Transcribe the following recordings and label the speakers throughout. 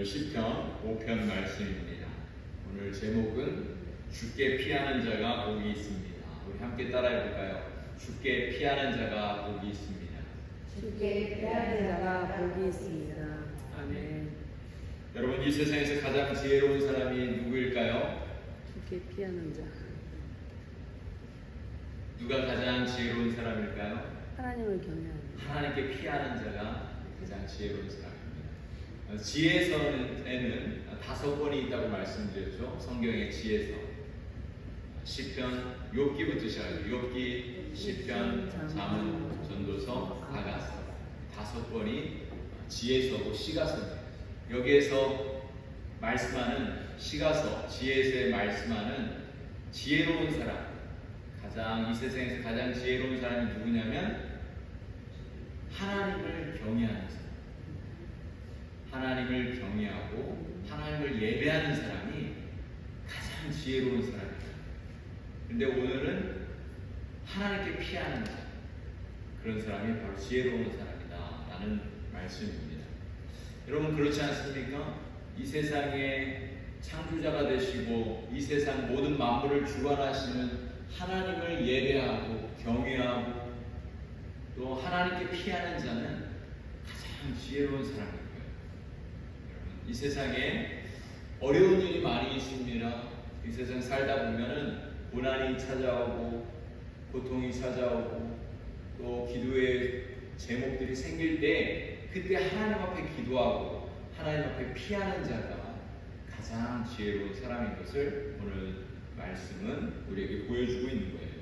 Speaker 1: 오늘 시편 5편 말씀입니다. 오늘 제목은 주께 피하는 자가 복이 있습니다. 우리 함께 따라해 볼까요? 주께 피하는 자가 복이 있습니다.
Speaker 2: 주께 피하는 자가 복이 있습니다. 아멘.
Speaker 1: 여러분, 이 세상에서 가장 지혜로운 사람이 누구일까요?
Speaker 2: 주께 피하는 자.
Speaker 1: 누가 가장 지혜로운 사람일까요?
Speaker 2: 하나님을 경외하는 자.
Speaker 1: 하나님께 피하는 자가 가장 지혜로운 사람입니다. 지혜서에는 5권이 있다고 말씀드렸죠. 성경의 지혜서. 시편, 욥기부터 시작하죠. 욥기, 시편, 잠언, 전도서, 아가서. 5권이 지혜서고 시가서입니다. 여기에서 말씀하는 시가서, 지혜서에 말씀하는 지혜로운 사람, 이 세상에서 가장 지혜로운 사람이 누구냐면 하나님을 경외하는 사람. 하나님을 경외하고 하나님을 예배하는 사람이 가장 지혜로운 사람입니다. 근데 오늘은 하나님께 피하는 사람, 그런 사람이 바로 지혜로운 사람이다 라는 말씀입니다. 여러분, 그렇지 않습니까? 이 세상의 창조자가 되시고 이 세상 모든 만물을 주관하시는 하나님을 예배하고 경외하고 또 하나님께 피하는 자는 가장 지혜로운 사람입니다. 이 세상에 어려운 일이 많이 있습니다. 이 세상 살다 보면은 고난이 찾아오고 고통이 찾아오고 또 기도의 제목들이 생길 때 그때 하나님 앞에 기도하고 하나님 앞에 피하는 자가 가장 지혜로운 사람인 것을 오늘 말씀은 우리에게 보여주고 있는 거예요.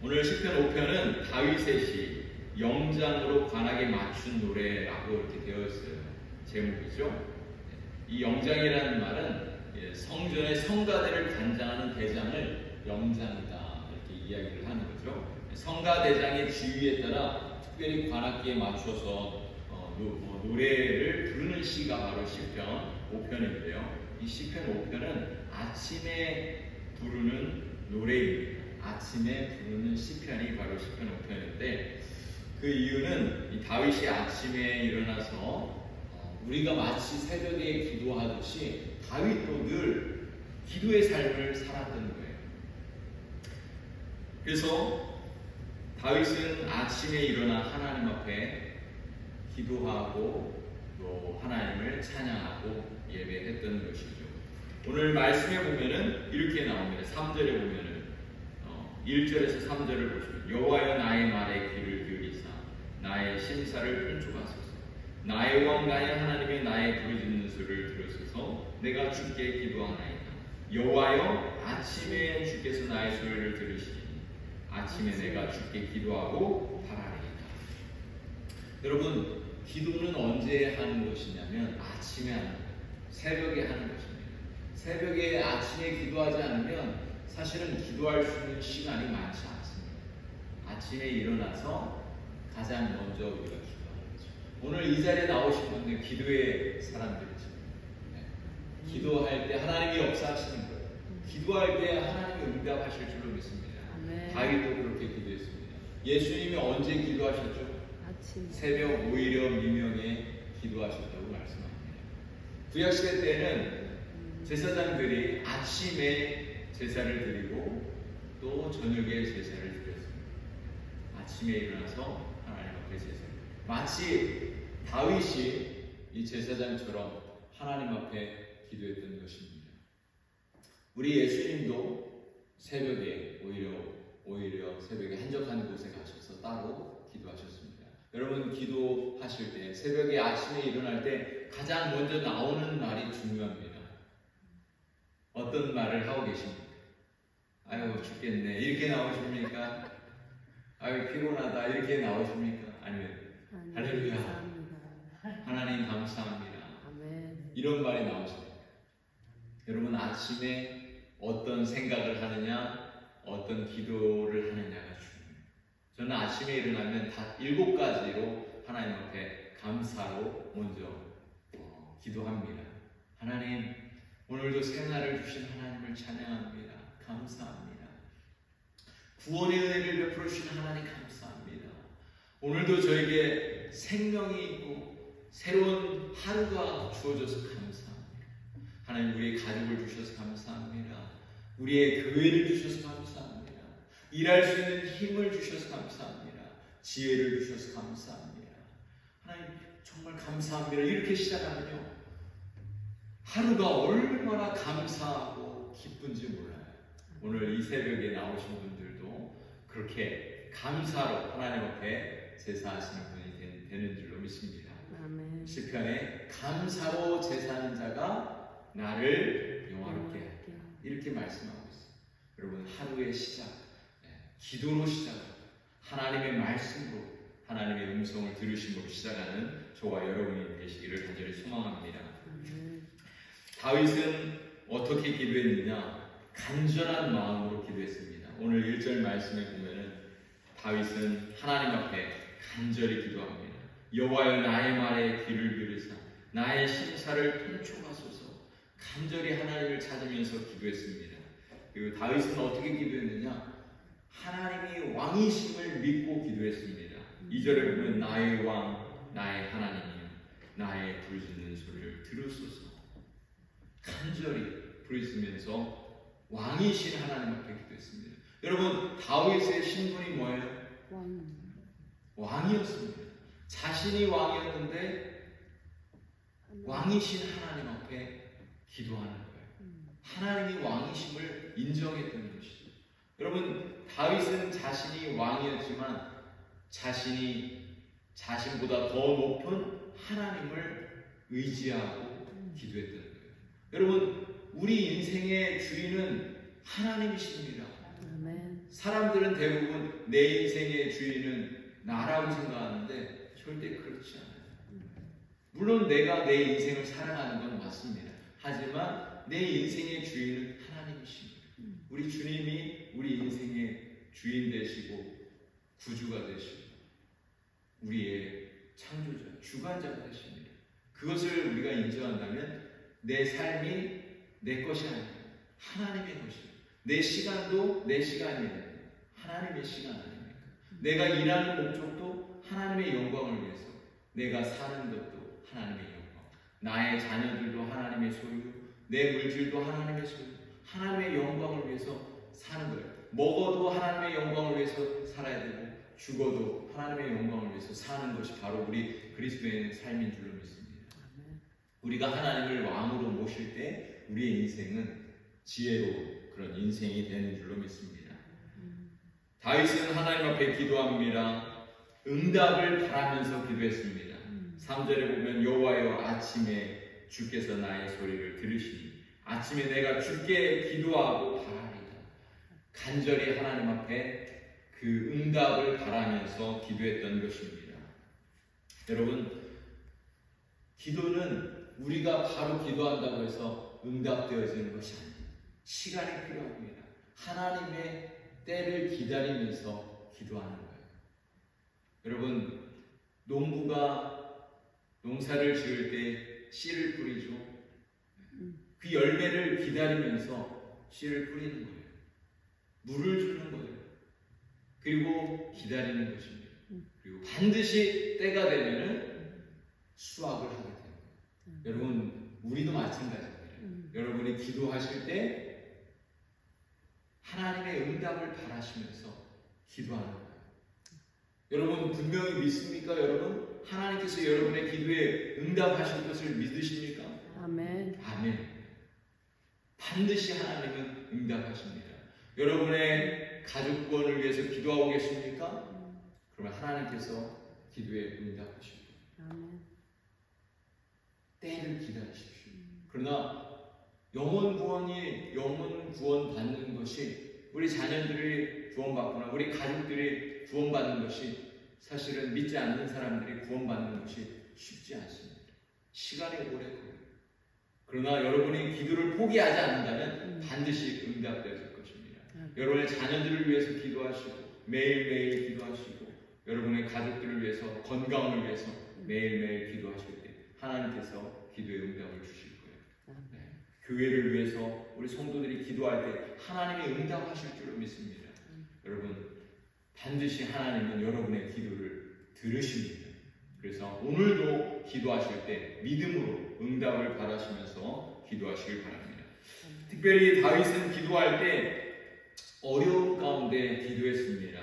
Speaker 1: 오늘 시편 5편은 다윗의 시 영장으로 관하게 맞춘 노래라고 이렇게 되어 있어요. 제목이죠. 이 영장이라는 말은 성전의 성가대를 관장하는 대장을 영장이다 이렇게 이야기를 하는 거죠. 성가대장의 지휘에 따라 특별히 관악기에 맞춰서 노래를 부르는 시가 바로 시편 5편인데요. 이 시편 5편은 아침에 부르는 노래입니다. 아침에 부르는 시편이 바로 시편 5편인데 그 이유는 이 다윗이 아침에 일어나서 우리가 마치 새벽에 기도하듯이 다윗도 늘 기도의 삶을 살았던 거예요. 그래서 다윗은 아침에 일어나 하나님 앞에 기도하고 또 하나님을 찬양하고 예배했던 것이죠. 오늘 말씀에 보면은 이렇게 나옵니다. 3절에 보면은 1절에서 3절을 보시면 여호와여 나의 말에 귀를 기울이사 나의 심사를 펼쳐가소서. 나의 왕 나의 하나님의 나의 부르짖는 소리를 들으소서. 내가 주께 기도하나이다. 여호와여 아침에 주께서 나의 소리를 들으시니 아침에 내가 주께 기도하고 바라리이다. 여러분, 기도는 언제 하는 것이냐면 아침에 하는 거예요. 새벽에 하는 것입니다. 새벽에 아침에 기도하지 않으면 사실은 기도할 수 있는 시간이 많지 않습니다. 아침에 일어나서 가장 먼저 우리가 기도하는 거죠. 오늘 이 자리에 나오신 분들 기도의 사람들이죠. 네. 기도할 때 하나님이 역사하시는 거예요. 기도할 때 하나님이 응답하실 줄로 믿습니다. 다윗도 그렇게 기도했습니다. 예수님이 언제 기도하셨죠? 아침. 새벽, 오히려 미명에 기도하셨다고 말씀합니다. 구약시대 때는 제사장들이 아침에 제사를 드리고 또 저녁에 제사를 드렸습니다. 아침에 일어나서 하나님 앞에 제사를 마치 다윗이 이 제사장처럼 하나님 앞에 기도했던 것입니다. 우리 예수님도 새벽에 오히려 새벽에 한적한 곳에 가셔서 따로 기도하셨습니다. 여러분, 기도하실 때 새벽에 아침에 일어날 때 가장 먼저 나오는 말이 중요합니다. 어떤 말을 하고 계십니까? 아유 죽겠네 이렇게 나오십니까? 아유 피곤하다 이렇게 나오십니까? 아니면 할렐루야 하나님 감사합니다 이런 말이 나오십니까? 여러분, 아침에 어떤 생각을 하느냐 어떤 기도를 하느냐가 중요해요. 저는 아침에 일어나면 다 7가지로 하나님 앞에 감사로 먼저 기도합니다. 하나님, 오늘도 생활을 주신 하나님을 찬양합니다. 감사합니다. 구원의 은혜를 베풀어 주신 하나님 감사합니다. 오늘도 저에게 생명이 있고 새로운 하루가 주어져서 감사합니다. 하나님, 우리의 가족을 주셔서 감사합니다. 우리의 교회를 주셔서 감사합니다. 일할 수 있는 힘을 주셔서 감사합니다. 지혜를 주셔서 감사합니다. 하나님, 정말 감사합니다. 이렇게 시작하면요, 하루가 얼마나 감사하고 기쁜지 몰라요. 오늘 이 새벽에 나오신 분들도 그렇게 감사로 하나님 앞에 제사하시는 분이 되는 줄로 믿습니다.
Speaker 2: 아멘.
Speaker 1: 시편에 감사로 제사하는 자가 나를 영화롭게 하리라, 이렇게 말씀하고 있어요. 여러분, 하루의 시작, 기도로 시작합니다. 하나님의 말씀으로, 하나님의 음성을 들으심으로 시작하는 저와 여러분이 되시기를 간절히 소망합니다. 다윗은 어떻게 기도했느냐? 간절한 마음으로 기도했습니다. 오늘 1절 말씀에 보면은 다윗은 하나님 앞에 간절히 기도합니다. 여호와여, 나의 말에 귀를 기울이사 나의 심사를 통촉하소서. 간절히 하나님을 찾으면서 기도했습니다. 그리고 다윗은 어떻게 기도했느냐? 하나님이 왕이심을 믿고 기도했습니다. 2절에 보면 나의 왕, 나의 하나님이여, 나의 부르짖는 소리를 들으소서. 간절히 부르짖으면서 왕이신 하나님 앞에 기도했습니다. 여러분, 다윗의 신분이 뭐예요? 왕이었습니다. 자신이 왕이었는데 왕이신 하나님 앞에 기도하는 거예요. 하나님이 왕이심을 인정했던 것이죠. 여러분, 다윗은 자신이 왕이었지만 자신보다 더 높은 하나님을 의지하고 기도했던 거예요. 여러분, 우리 인생의 주인은 하나님이십니다. 사람들은 대부분 내 인생의 주인은 나라고 생각하는데 절대 그렇지 않아요. 물론 내가 내 인생을 사랑하는 건 맞습니다. 하지만 내 인생의 주인은 하나님이십니다. 우리 주님이 우리 인생의 주인 되시고 구주가 되시고 우리의 창조자, 주관자가 되십니다. 그것을 우리가 인정한다면 내 삶이 내 것이 아니라 하나님의 것입니다. 내 시간도 내 시간이 아니라 하나님의 시간 아닙니까? 내가 일하는 목적도 하나님의 영광을 위해서, 내가 사는 것도 하나님의 영광, 나의 자녀들도 하나님의 소유, 내 물질도 하나님의 소유, 하나님의 영광을 위해서 사는 거예요. 먹어도 하나님의 영광을 위해서 살아야 되고, 죽어도 하나님의 영광을 위해서 사는 것이 바로 우리 그리스도의 삶인 줄로 믿습니다. 우리가 하나님을 왕으로 모실 때 우리의 인생은 지혜로운 그런 인생이 되는 줄로 믿습니다. 다윗은 하나님 앞에 기도합니다. 응답을 바라면서 기도했습니다. 3절에 보면 여호와여, 아침에 주께서 나의 소리를 들으시니 아침에 내가 주께 기도하고 바라리다. 간절히 하나님 앞에 그 응답을 바라면서 기도했던 것입니다. 여러분, 기도는 우리가 바로 기도한다고 해서 응답되어지는 것이 아닙니다. 시간이 필요합니다. 하나님의 때를 기다리면서 기도하는 거예요. 여러분, 농부가 농사를 지을 때 씨를 뿌리죠. 그 열매를 기다리면서 씨를 뿌리는 거예요. 물을 주는 거예요. 그리고 기다리는 것입니다. 그리고 반드시 때가 되면은 수확을 하게 돼요. 여러분, 우리도 마찬가지입니다. 여러분이 기도하실 때 하나님의 응답을 바라시면서 기도하는 거예요. 여러분, 분명히 믿습니까? 여러분, 하나님께서 여러분의 기도에 응답하실 것을 믿으십니까?
Speaker 2: 아멘.
Speaker 1: 아멘. 반드시 하나님은 응답하십니다. 여러분의 가족권을 위해서 기도하고 계십니까? 그러면 하나님께서 기도에 응답하십니다.
Speaker 2: 아멘.
Speaker 1: 때를 기다리십시오. 그러나 영원 구원 받는 것이, 우리 자녀들이 구원받거나 우리 가족들이 구원받는 것이, 사실은 믿지 않는 사람들이 구원받는 것이 쉽지 않습니다. 시간이 오래 걸려요. 그러나 여러분이 기도를 포기하지 않는다면 반드시 응답될 것입니다. 여러분의 자녀들을 위해서 기도하시고 매일매일 기도하시고 여러분의 가족들을 위해서, 건강을 위해서 매일매일 기도하실 때 하나님께서 기도의 응답을 주실 거예요. 네. 교회를 위해서 우리 성도들이 기도할 때 하나님이 응답하실 줄로 믿습니다. 여러분, 반드시 하나님은 여러분의 기도를 들으십니다. 그래서 오늘도 기도하실 때 믿음으로 응답을 바라시면서 기도하시길 바랍니다. 특별히 다윗은 기도할 때 어려움 가운데 기도했습니다.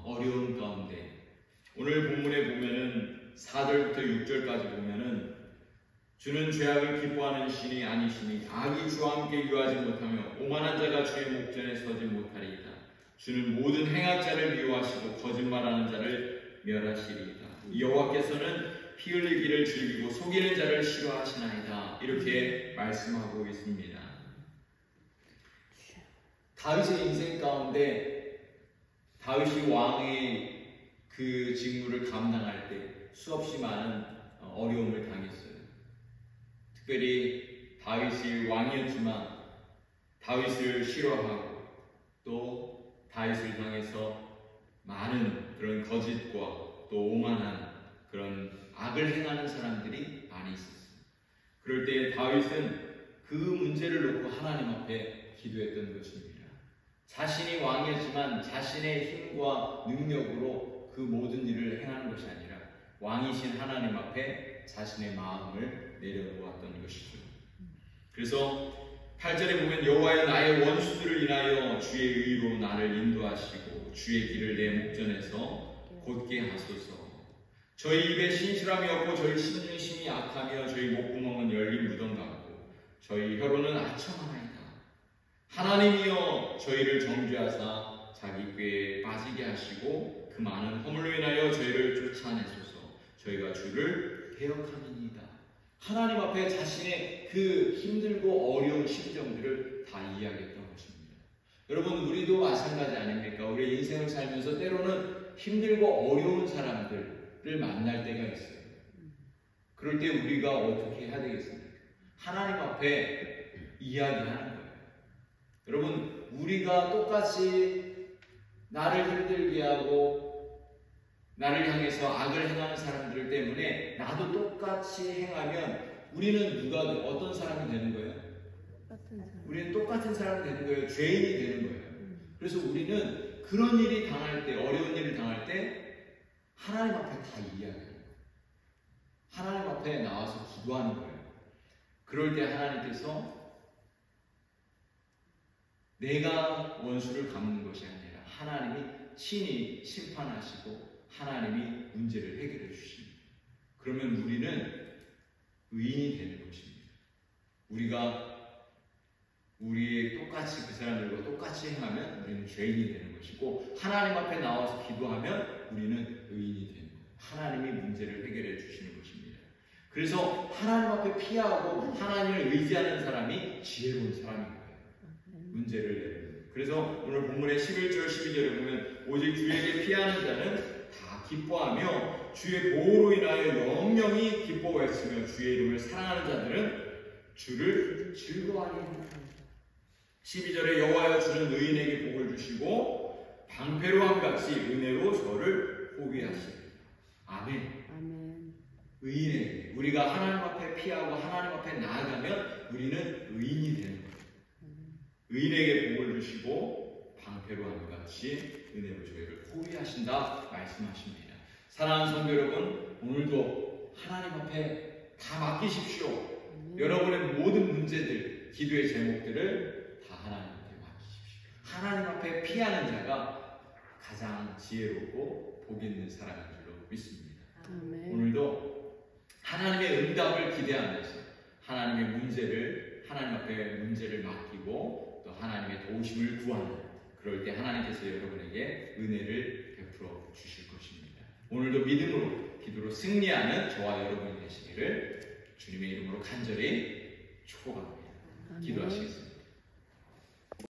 Speaker 1: 어려움 가운데. 오늘 본문에 보면은 4절부터 6절까지 보면은 주는 죄악을 기뻐하는 신이 아니시니 악이 주와 함께 유하지 못하며 오만한 자가 주의 목전에 서지 못하리이다. 주는 모든 행악 자를 미워하시고 거짓말하는 자를 멸하시리이다. 여호와께서는 피 흘리기를 즐기고 속이는 자를 싫어하시나이다. 이렇게 말씀하고 있습니다. 다윗의 인생 가운데 다윗이 왕의 그 직무를 감당할 때 수없이 많은 어려움을 당했어요. 특별히 다윗이 왕이었지만 다윗을 싫어하고 또 다윗을 향해서 많은 그런 거짓과 또 오만한 그런 악을 행하는 사람들이 많이 있었어요. 그럴 때 다윗은 그 문제를 놓고 하나님 앞에 기도했던 것입니다. 자신이 왕이었지만 자신의 힘과 능력으로 그 모든 일을 행하는 것이 아니라 왕이신 하나님 앞에 자신의 마음을 내려놓았던 것이죠. 그래서 8절에 보면 여호와여 나의 원수들을 인하여 주의 의로 나를 인도하시고 주의 길을 내 목전에서 곧게 하소서. 저희 입에 신실함이 없고 저희 신중심이 악하며 저희 목구멍은 열린 무덤 같고 저희 혀로는 아첨하나이다. 하나님이여 저희를 정죄하사 자기 꾀에 빠지게 하시고 그 많은 허물로 인하여 저희를 쫓아내소서. 저희가 주를 대역함이니이다. 하나님 앞에 자신의 그 힘들고 어려운 심정들을 다 이야기했던 것입니다. 여러분 우리도 마찬가지 아닙니까? 우리 인생을 살면서 때로는 힘들고 어려운 사람들을 만날 때가 있어요. 그럴 때 우리가 어떻게 해야 되겠습니까? 하나님 앞에 이야기하는 거예요. 여러분 우리가 똑같이 나를 힘들게 하고 나를 향해서 악을 행하는 사람들 때문에 나도 똑같이 행하면 우리는 누가 어떤 사람이 되는 거예요? 우리는 똑같은 사람이 되는 거예요. 죄인이 되는 거예요. 그래서 우리는 그런 일이 당할 때, 어려운 일을 당할 때 하나님 앞에 다 이야기해요. 하나님 앞에 나와서 기도하는 거예요. 그럴 때 하나님께서 내가 원수를 갚는 것이 아니라 하나님이 친히 심판하시고 하나님이 문제를 해결해 주십니다. 그러면 우리는 의인이 되는 것입니다. 우리가 우리의 똑같이 그 사람들과 똑같이 행하면 우리는 죄인이 되는 것이고 하나님 앞에 나와서 기도하면 우리는 의인이 되는 거예요. 하나님이 문제를 해결해 주시는 것입니다. 그래서 하나님 앞에 피하고 하나님을 의지하는 사람이 지혜로운 사람인 거예요. 문제를 내는 거예요. 그래서 오늘 본문의 11절 12절에 보면 오직 주에게 피하는 자는 다 기뻐하며 주의 보호로 인하여 영영이 기뻐 외치며 주의 이름을 사랑하는 자들은 주를 즐거워하리라. 12절에 여호와여 주는 의인에게 복을 주시고 방패로 함같이 은혜로 저를 호위하시리라. 아멘.
Speaker 2: 아멘.
Speaker 1: 의인에게 우리가 하나님 앞에 피하고 하나님 앞에 나아가면 우리는 의인이 되는 거예요. 의인에게 복을 주시고 방패로 함같이 은혜로 저희를 호위하신다 말씀하십니다. 사랑하는 성도 여러분, 오늘도 하나님 앞에 다 맡기십시오. 여러분의 모든 문제들, 기도의 제목들을 다 하나님께 맡기십시오. 하나님 앞에 피하는 자가 가장 지혜롭고 복 있는 사람인 줄로 믿습니다.
Speaker 2: 아멘.
Speaker 1: 오늘도 하나님의 응답을 기대하면서 하나님의 문제를 하나님 앞에 문제를 맡기고 또 하나님의 도우심을 구하는 그럴 때 하나님께서 여러분에게 은혜를 베풀어 주실 것입니다. 오늘도 믿음으로 기도로 승리하는 저와 여러분이 되시기를 주님의 이름으로 간절히 축복합니다. 기도하시겠습니다.